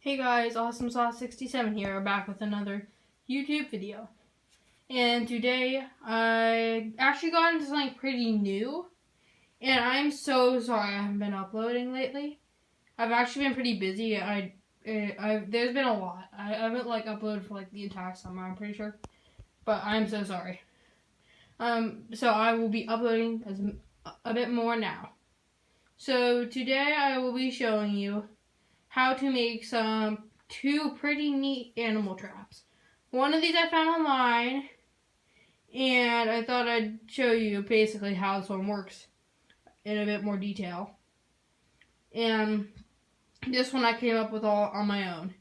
Hey guys, Awesome Sauce 67 here, back with another YouTube video. And today I actually got into something pretty new, and I'm so sorry I haven't been uploading lately. I've actually been pretty busy. There's been a lot. I haven't uploaded for the entire summer, I'm pretty sure, but I'm so sorry. So I will be uploading a bit more now. So today I will be showing you how to make two pretty neat animal traps. One of these I found online, and I thought I'd show you basically how this one works in a bit more detail. And this one I came up with all on my own.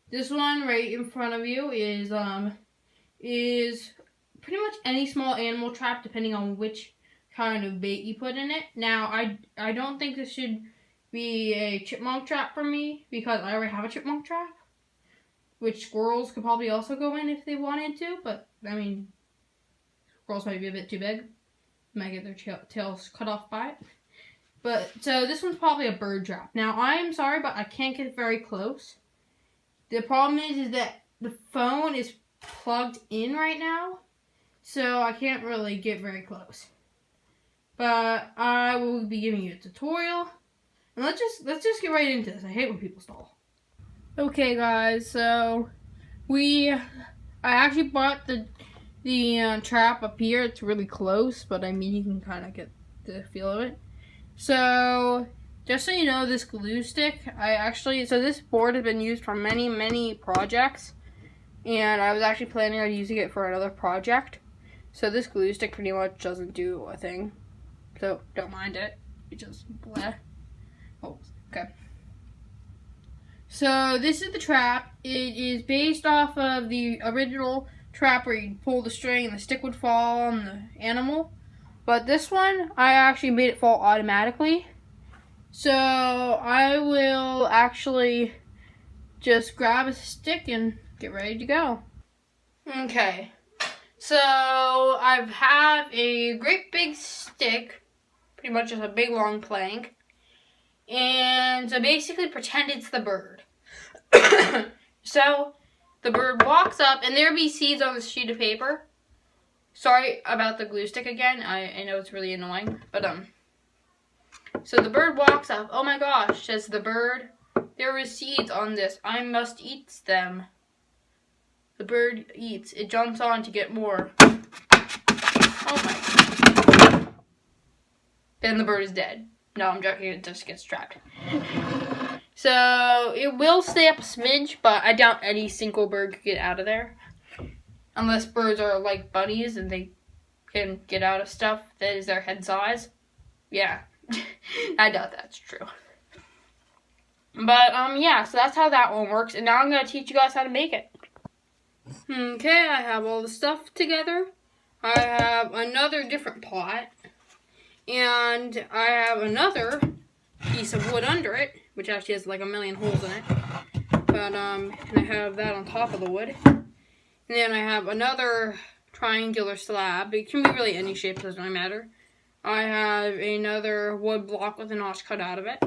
This one right in front of you is pretty much any small animal trap, depending on which kind of bait you put in it. Now, I don't think this should be a chipmunk trap for me, because I already have a chipmunk trap, which squirrels could probably also go in if they wanted to, but I mean, squirrels might be a bit too big, might get their tails cut off by it. But so this one's probably a bird trap. Now I am sorry, but I can't get very close. The problem is that the phone is plugged in right now, so I can't really get very close. But I will be giving you a tutorial. And let's just get right into this. I hate when people stall. Okay, guys. So I actually bought the trap up here. It's really close, but I mean you can kind of get the feel of it. So just so you know, this glue stick, so this board has been used for many projects, and I was actually planning on using it for another project. So this glue stick pretty much doesn't do a thing. So don't mind it. It just bleh. Oh, okay. So this is the trap. It is based off of the original trap where you pull the string and the stick would fall on the animal. But this one, I actually made it fall automatically. So I will actually just grab a stick and get ready to go. Okay. So I have a great big stick, pretty much just a big long plank. And so basically pretend it's the bird. So the bird walks up, and there'll be seeds on the sheet of paper. Sorry about the glue stick again. I know it's really annoying, but so the bird walks up. Oh my gosh, says the bird. There were seeds on this. I must eat them. The bird eats. It jumps on to get more. Oh my. Then the bird is dead. No, I'm joking. It just gets trapped. So it will stay up a smidge, but I doubt any single bird could get out of there. Unless birds are like bunnies and they can get out of stuff that is their head size. Yeah, I doubt that's true. But yeah, so that's how that one works. And now I'm going to teach you guys how to make it. Okay, I have all the stuff together. I have another different pot. And I have another piece of wood under it, which actually has like a million holes in it. But and I have that on top of the wood. And then I have another triangular slab. It can be really any shape, doesn't really matter. I have another wood block with a notch cut out of it.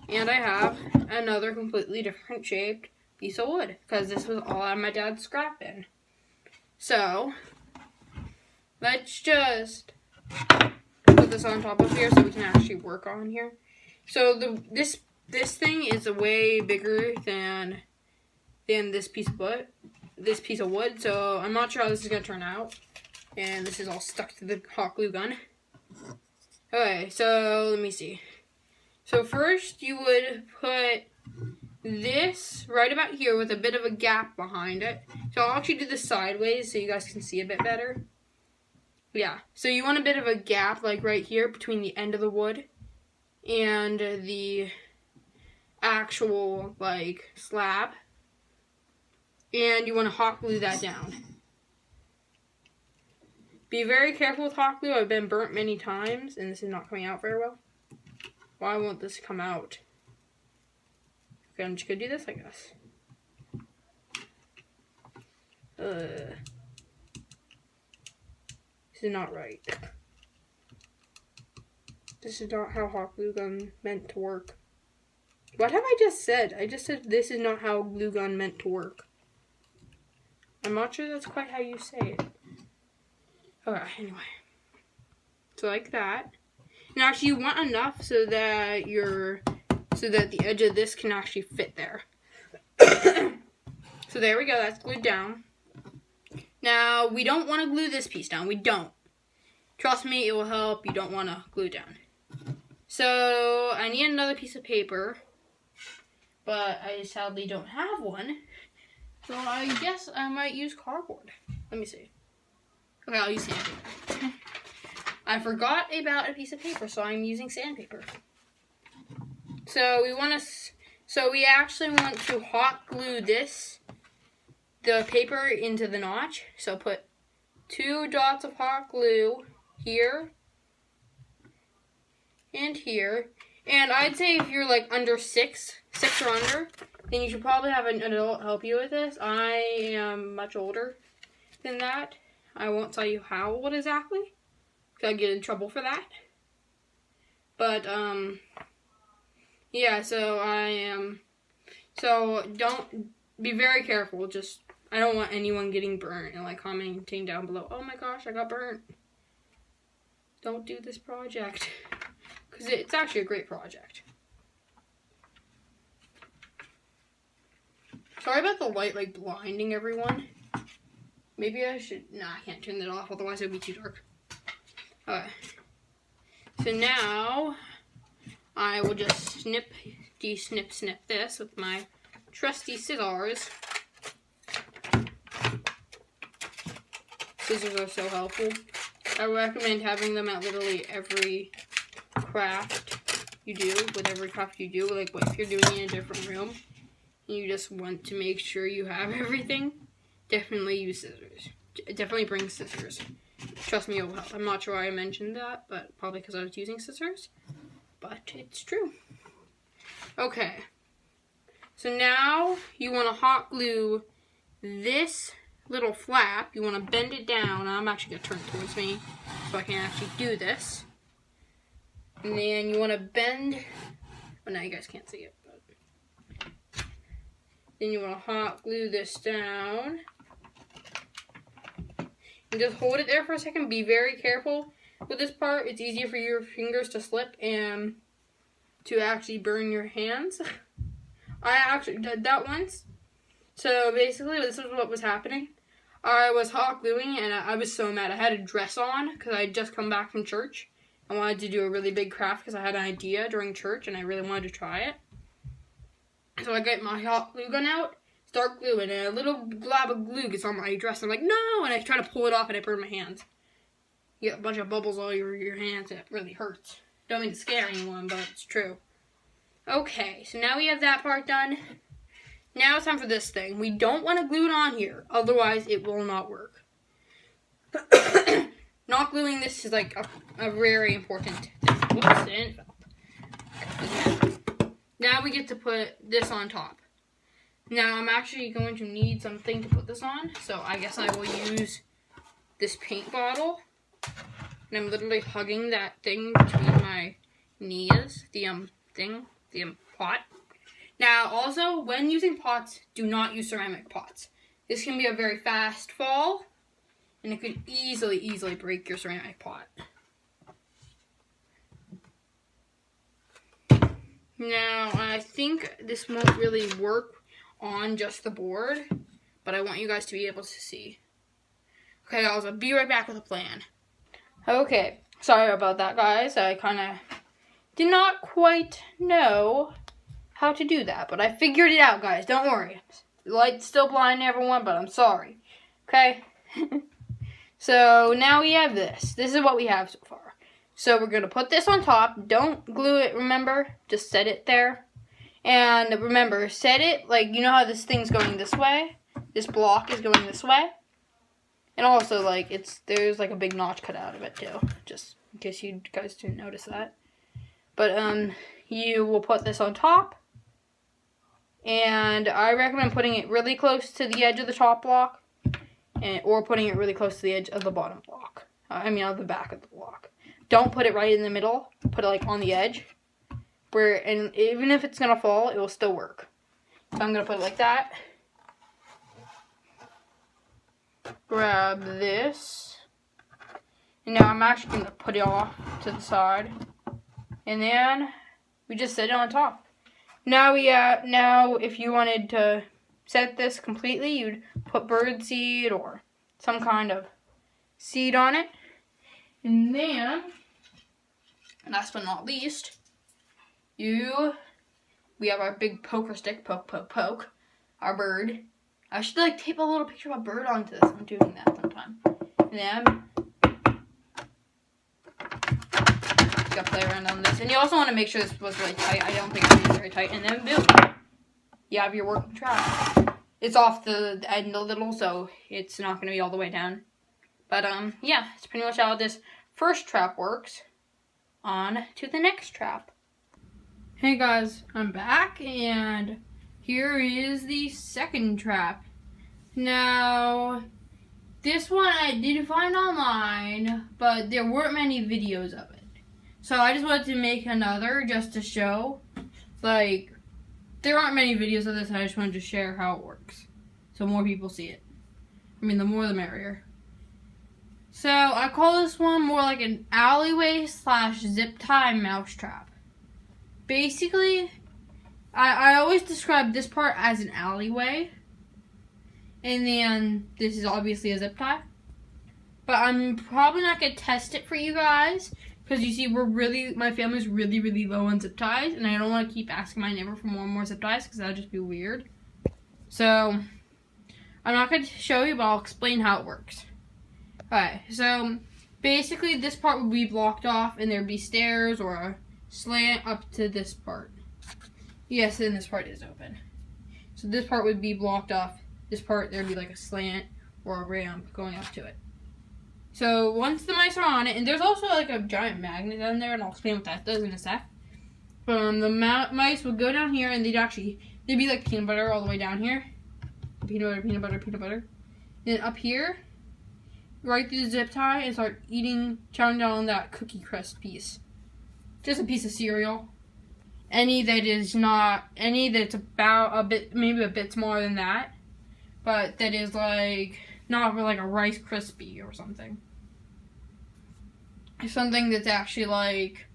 And I have another completely different shaped piece of wood, because this was all out of my dad's scrap bin. So let's just put this on top of here so we can actually work on here. So this thing is way bigger than this piece of wood. So I'm not sure how this is gonna turn out. And this is all stuck to the hot glue gun. Okay, so let me see. So first you would put this right about here with a bit of a gap behind it. So I'll actually do this sideways so you guys can see a bit better. Yeah, so you want a bit of a gap like right here between the end of the wood and the actual slab. And you want to hot glue that down. Be very careful with hot glue. I've been burnt many times and this is not coming out very well. Why won't this come out? Okay, I'm just gonna do this, I guess. This is not right. This is not how hot glue gun meant to work. What have I just said? I just said this is not how a glue gun meant to work. I'm not sure that's quite how you say it. Okay, anyway. So like that. And actually you want enough so that the edge of this can actually fit there. So there we go, that's glued down. Now, we don't want to glue this piece down. We don't. Trust me, it will help. You don't want to glue down. So, I need another piece of paper. But I sadly don't have one. So, I guess I might use cardboard. Let me see. Okay, I'll use sandpaper. I forgot about a piece of paper, so I'm using sandpaper. So, we actually want to hot glue the paper into the notch. So put 2 dots of hot glue here and here. And I'd say if you're like under 6 or under, then you should probably have an adult help you with this. I am much older than that. I won't tell you how old exactly, because I'd get in trouble for that. But, yeah, so don't, be very careful. I don't want anyone getting burnt and like commenting down below, oh my gosh, I got burnt. Don't do this project. Because it's actually a great project. Sorry about the light like blinding everyone. Maybe I should, nah, I can't turn that off, otherwise it would be too dark. Okay. So now, I will just snip this with my trusty scissors. Scissors are so helpful. I recommend having them at literally every craft you do, with every craft you do. Like, if you're doing it in a different room, and you just want to make sure you have everything, definitely use scissors. Definitely bring scissors. Trust me, it will help. I'm not sure why I mentioned that, but probably because I was using scissors. But it's true. Okay. So now you want to hot glue this little flap. You want to bend it down. I'm actually going to turn it towards me so I can actually do this. And then you want to bend. Well, now you guys can't see it. But then you want to hot glue this down. And just hold it there for a second. Be very careful with this part. It's easier for your fingers to slip and to actually burn your hands. I actually did that once. So basically, this is what was happening. I was hot gluing and I was so mad. I had a dress on because I had just come back from church. I wanted to do a really big craft because I had an idea during church and I really wanted to try it. So I get my hot glue gun out, start gluing, and a little glob of glue gets on my dress. I'm like, no! And I try to pull it off and I burn my hands. You get a bunch of bubbles all over your hands and it really hurts. Don't mean to scare anyone, but it's true. Okay, so now we have that part done. Now it's time for this thing. We don't want to glue it on here, otherwise it will not work. Not gluing this is like a very important thing. Whoops, it fell. Now we get to put this on top. Now I'm actually going to need something to put this on, so I guess I will use this paint bottle. And I'm literally hugging that thing between my knees, the pot. Now, also, when using pots, do not use ceramic pots. This can be a very fast fall, and it could easily break your ceramic pot. Now, I think this won't really work on just the board, but I want you guys to be able to see. Okay, guys, I'll be right back with a plan. Okay, sorry about that, guys. I kind of did not quite know how to do that, but I figured it out, guys. Don't worry. The light's still blinding everyone, but I'm sorry. Okay? So now we have this. This is what we have so far. So we're going to put this on top. Don't glue it, remember? Just set it there. And remember, set it, like, you know how this thing's going this way? This block is going this way. And also, like, there's like a big notch cut out of it, too. Just in case you guys didn't notice that. But, you will put this on top. And I recommend putting it really close to the edge of the top block. Or putting it really close to the edge of the bottom block. Of the back of the block. Don't put it right in the middle. Put it, like, on the edge. and even if it's gonna fall, it will still work. So I'm gonna put it like that. Grab this. And now I'm actually gonna put it off to the side. And then we just set it on top. Now now if you wanted to set this completely, you'd put bird seed or some kind of seed on it. And then, last but not least, we have our big poker stick, poke, our bird. I should like tape a little picture of a bird onto this. I'm doing that sometime. And then, you gotta play around on this. And you also want to make sure this was really tight. I don't think it's very tight. And then, boom, you have your working trap. It's off the end a little, so it's not going to be all the way down. But, yeah, it's pretty much how this first trap works. On to the next trap. Hey guys, I'm back, and here is the second trap. Now, this one I did find online, but there weren't many videos of it. So I just wanted to make another just to show, like, there aren't many videos of this, and I just wanted to share how it works. So more people see it. I mean, the more the merrier. So, I call this one more like an alleyway / zip tie mousetrap. Basically, I always describe this part as an alleyway. And then, this is obviously a zip tie. But I'm probably not going to test it for you guys. Because you see, my family's really low on zip ties. And I don't want to keep asking my neighbor for more and more zip ties. Because that would just be weird. So, I'm not going to show you, but I'll explain how it works. Alright, so basically this part would be blocked off and there'd be stairs or a slant up to this part. Yes, and this part is open. So this part would be blocked off. This part, there'd be like a slant or a ramp going up to it. So once the mice are on it, and there's also like a giant magnet down there, and I'll explain what that does in a sec. The mice would go down here and they'd be like peanut butter all the way down here. Peanut butter. Then up here, right through the zip tie and start chowing down on that cookie crust piece. Just a piece of cereal. Any that's about maybe a bit smaller than that. But that is like, not like a Rice Krispie or something. Something that's actually like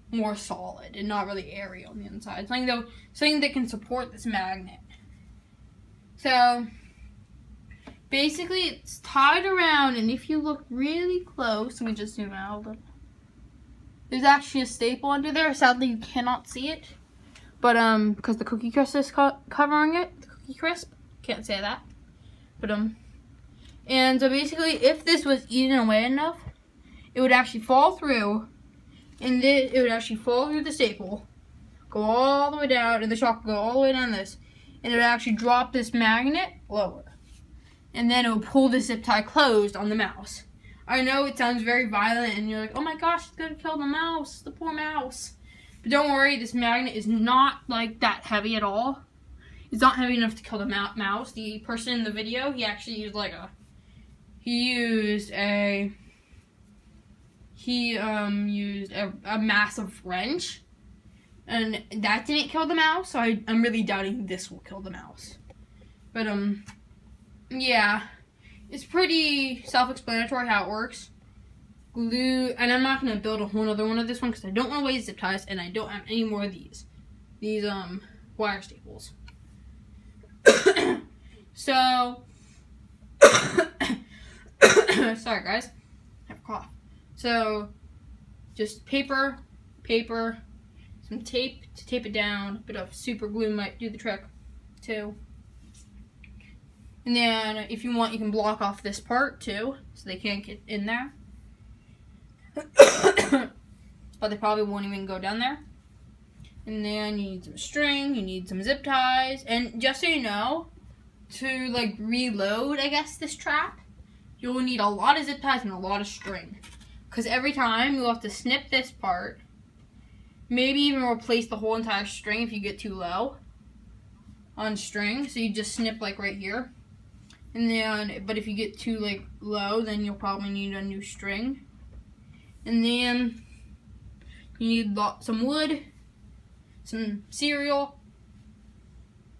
more solid and not really airy on the inside. Something that can support this magnet. So, basically, it's tied around, and if you look really close, let me just zoom out a little. There's actually a staple under there. Sadly, you cannot see it, but because the cookie crisp is covering it, the cookie crisp, can't say that. But and so basically, if this was eaten away enough, it would actually fall through, and it would actually fall through the staple, go all the way down, and the shock would go all the way down this, and it would actually drop this magnet lower. And then it will pull the zip tie closed on the mouse. I know it sounds very violent, and you're like, oh my gosh, it's going to kill the mouse, the poor mouse. But don't worry, this magnet is not like that heavy at all. It's not heavy enough to kill the mouse. The person in the video, he actually used a massive wrench. And that didn't kill the mouse, so I'm really doubting this will kill the mouse. But, yeah. It's pretty self-explanatory how it works. Glue, and I'm not going to build a whole other one of this one because I don't want to waste zip ties, and I don't have any more of these. These, wire staples. So, sorry guys, I have a cough. So, just paper, some tape to tape it down, a bit of super glue might do the trick too. And then, if you want, you can block off this part too, so they can't get in there. But they probably won't even go down there. And then you need some string, you need some zip ties, and just so you know, to like reload, I guess, this trap, you'll need a lot of zip ties and a lot of string. Because every time you'll have to snip this part, maybe even replace the whole entire string if you get too low on string. So you just snip like right here. And then, but if you get too like low, then you'll probably need a new string. And then you need some wood, some cereal,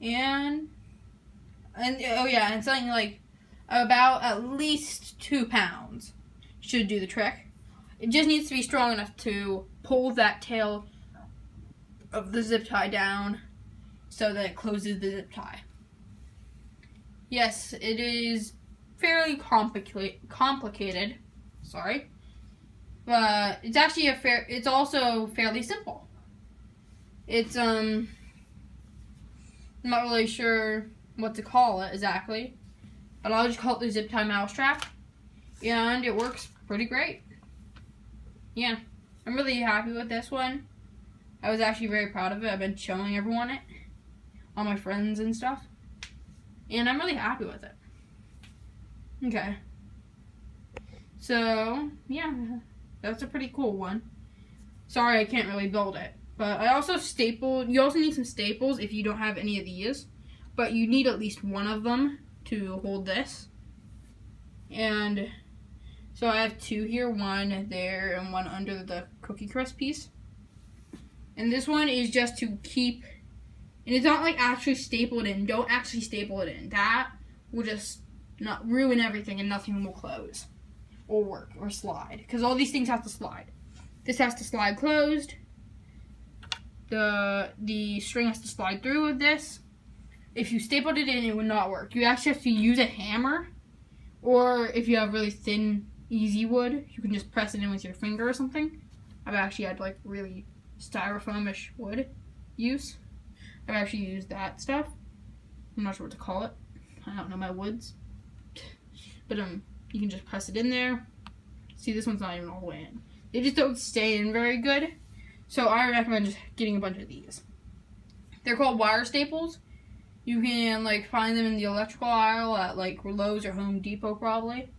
and oh yeah, and something like about at least 2 pounds should do the trick. It just needs to be strong enough to pull that tail of the zip tie down so that it closes the zip tie. Yes, it is fairly complicated. Sorry. But it's actually it's also fairly simple. It's I'm not really sure what to call it exactly, but I'll just call it the zip tie mousetrap, and it works pretty great. Yeah, I'm really happy with this one. I was actually very proud of it. I've been showing everyone it, all my friends and stuff, and I'm really happy with it. Okay, so yeah, that's a pretty cool one. Sorry I can't really build it, but I also stapled. You also need some staples if you don't have any of these, but you need at least one of them to hold this. And so I have 2 here, one there and one under the Cookie Crisp piece. And this one is just to keep, and it's not like actually stapled in. Don't actually staple it in. That will just not ruin everything and nothing will close or work or slide, because all these things have to slide. This has to slide closed. The string has to slide through with this. If you stapled it in, it would not work. You actually have to use a hammer, or if you have really thin, easy wood, you can just press it in with your finger or something. I've actually had like really styrofoamish wood use. I've actually used that stuff. I'm not sure what to call it. I don't know my woods. But you can just press it in there. See, this one's not even all the way in. They just don't stay in very good. So I recommend just getting a bunch of these. They're called wire staples. You can like find them in the electrical aisle at like Lowe's or Home Depot probably.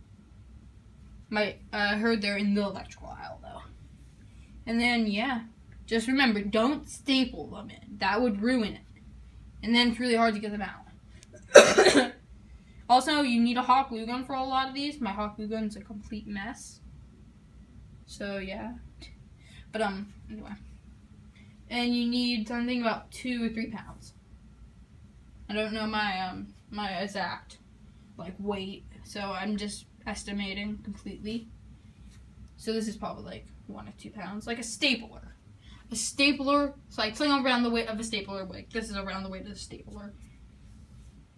I heard they're in the electrical aisle though. And then yeah, just remember, don't staple them in. That would ruin it. And then it's really hard to get them out. Also, you need a hot glue gun for a lot of these. My hot glue gun's a complete mess. So yeah. But anyway. And you need something about 2 or 3 pounds. I don't know my exact like weight, so I'm just estimating completely. So this is probably like 1 or 2 pounds, like a stapler. A stapler, it's like something around the weight of a stapler. Like this is around the weight of a stapler.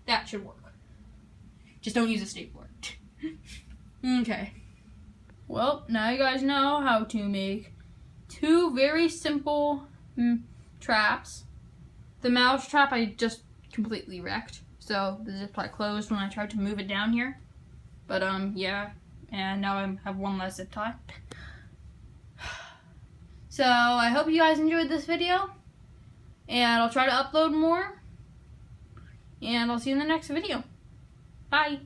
That should work. Just don't use a stapler. Okay. Well, now you guys know how to make 2 very simple traps. The mouse trap I just completely wrecked, so the zip tie closed when I tried to move it down here. But yeah, and now I have 1 less zip tie. So I hope you guys enjoyed this video, and I'll try to upload more, and I'll see you in the next video. Bye.